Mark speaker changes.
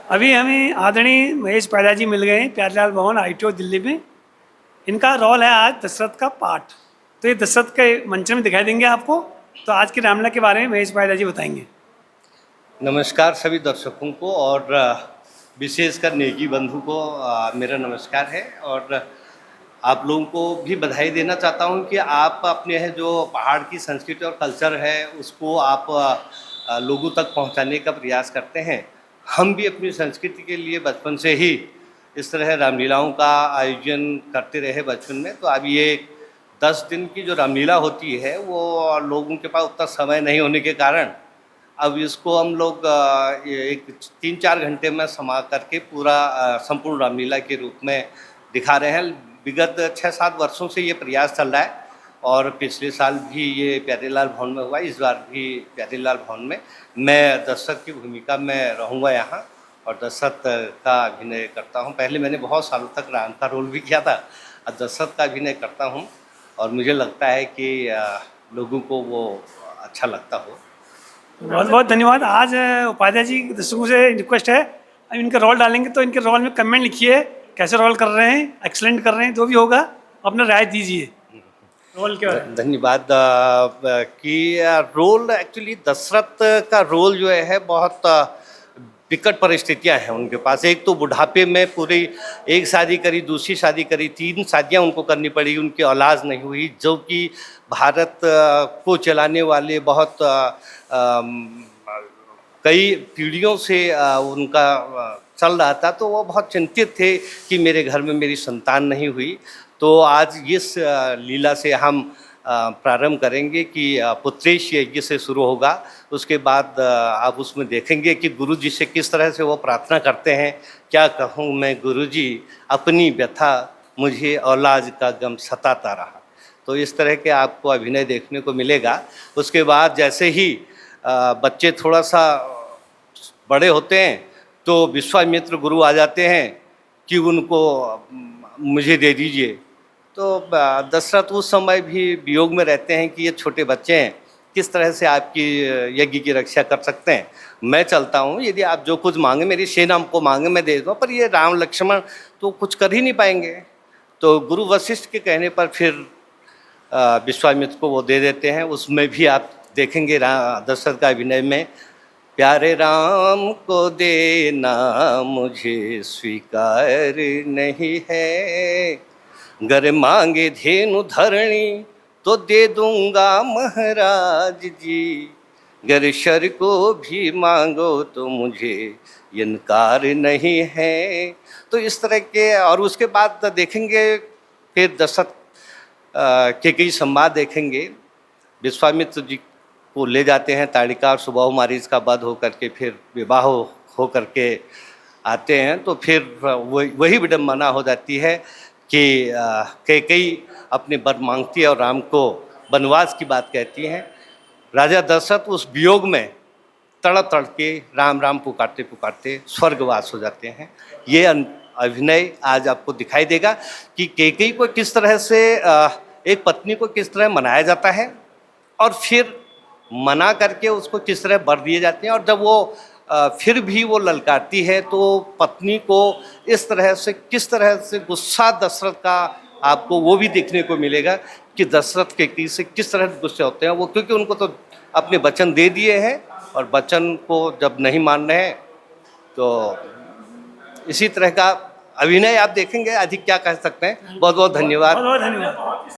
Speaker 1: अभी हमें आदरणीय महेश पायदा जी मिल गए हैं प्यारेलाल भवन ITO दिल्ली में। इनका रोल है आज दशरथ का पाठ। तो ये दशरथ के मंचन में दिखाई देंगे आपको। तो आज की रामलीला के बारे में महेश पायदा जी बताएंगे।
Speaker 2: नमस्कार सभी दर्शकों को और विशेषकर नेकी बंधु को मेरा नमस्कार है। और आप लोगों को भी बधाई देना चाहता हूं कि आप अपने है जो पहाड़ की संस्कृति और कल्चर है उसको आप लोगों तक पहुंचाने का प्रयास करते हैं। हम भी अपनी संस्कृति के लिए बचपन से ही इस तरह रामलीलाओं का आयोजन करते रहे बचपन में। तो अब ये 10 दिन की जो रामलीला होती है वो लोगों के पास उतना समय नहीं होने के कारण अब इसको हम लोग एक 3-4 घंटे में समा करके पूरा संपूर्ण रामलीला के रूप में दिखा रहे हैं। विगत 6-7 वर्षों से ये प्रयास चल रहा है और पिछले साल भी ये प्यारेलाल भवन में हुआ, इस बार भी प्यारेलाल भवन में मैं दशरथ की भूमिका में रहूँगा यहाँ और दशरथ का अभिनय करता हूँ। पहले मैंने बहुत सालों तक राम का रोल भी किया था, अब दशरथ का अभिनय करता हूँ और मुझे लगता है कि लोगों को वो अच्छा लगता हो।
Speaker 1: बहुत बहुत धन्यवाद। आज उपाध्याय जी दर्शकों से रिक्वेस्ट है, अब इनका रोल डालेंगे तो इनके रोल में कमेंट लिखिए, कैसे रोल कर रहे हैं, एक्सलेंट कर रहे हैं, जो भी होगा अपना राय दीजिए रोल के बारे में।
Speaker 2: धन्यवाद। कि रोल एक्चुअली दशरथ का रोल जो है बहुत विकट परिस्थितियां हैं उनके पास। एक तो बुढ़ापे में पूरी एक शादी करी, दूसरी शादी करी, 3 शादियां उनको करनी पड़ी, उनकी औलाद नहीं हुई, जो कि भारत को चलाने वाले बहुत कई पीढ़ियों से उनका चल रहा था। तो वो बहुत चिंतित थे कि मेरे घर में मेरी संतान नहीं हुई। तो आज इस लीला से हम प्रारंभ करेंगे कि पुत्रेश यज्ञ से शुरू होगा। उसके बाद आप उसमें देखेंगे कि गुरु जी से किस तरह से वो प्रार्थना करते हैं। क्या कहूँ मैं गुरु जी, अपनी व्यथा मुझे औलाद का गम सताता रहा। तो इस तरह के आपको अभिनय देखने को मिलेगा। उसके बाद जैसे ही बच्चे थोड़ा सा बड़े होते हैं तो विश्वामित्र गुरु आ जाते हैं कि उनको मुझे दे दीजिए। तो दशरथ उस समय भी वियोग में रहते हैं कि ये छोटे बच्चे हैं, किस तरह से आपकी यज्ञ की रक्षा कर सकते हैं। मैं चलता हूँ, यदि आप जो कुछ मांगे मेरी सेना को मांगे मैं दे दूँ, पर ये राम लक्ष्मण तो कुछ कर ही नहीं पाएंगे। तो गुरु वशिष्ठ के कहने पर फिर विश्वामित्र को वो दे देते हैं। उसमें भी आप देखेंगे दशरथ का अभिनय में, प्यारे राम को देना मुझे स्वीकार नहीं है, गर मांगे धेनु धरणी तो दे दूंगा महाराज जी, गर शर को भी मांगो तो मुझे इनकार नहीं है। तो इस तरह के, और उसके बाद देखेंगे फिर दशरथ के कई संवाद देखेंगे। विश्वामित्र जी को ले जाते हैं ताड़िका और सुबाहु मारीच का वध हो करके फिर विवाह हो करके आते हैं। तो फिर वही विडम्बना हो जाती है कि कैकेयी अपने वर मांगती है और राम को वनवास की बात कहती हैं। राजा दशरथ उस वियोग में तड़प तड़प के राम राम पुकारते पुकारते स्वर्गवास हो जाते हैं। ये अभिनय आज आपको दिखाई देगा कि कैकेयी को किस तरह से एक पत्नी को किस तरह मनाया जाता है और फिर मना करके उसको किस तरह वर दिए जाते हैं। और जब वो फिर भी वो ललकारती है तो पत्नी को इस तरह से किस तरह से गुस्सा दशरथ का आपको वो भी देखने को मिलेगा कि दशरथ कैकेयी से किस तरह गुस्से होते हैं वो, क्योंकि उनको तो अपने वचन दे दिए हैं और वचन को जब नहीं मान रहे हैं तो इसी तरह का अभिनय आप देखेंगे। अधिक क्या कह सकते हैं। बहुत बहुत धन्यवाद।
Speaker 1: बहुत बहुत धन्यवाद।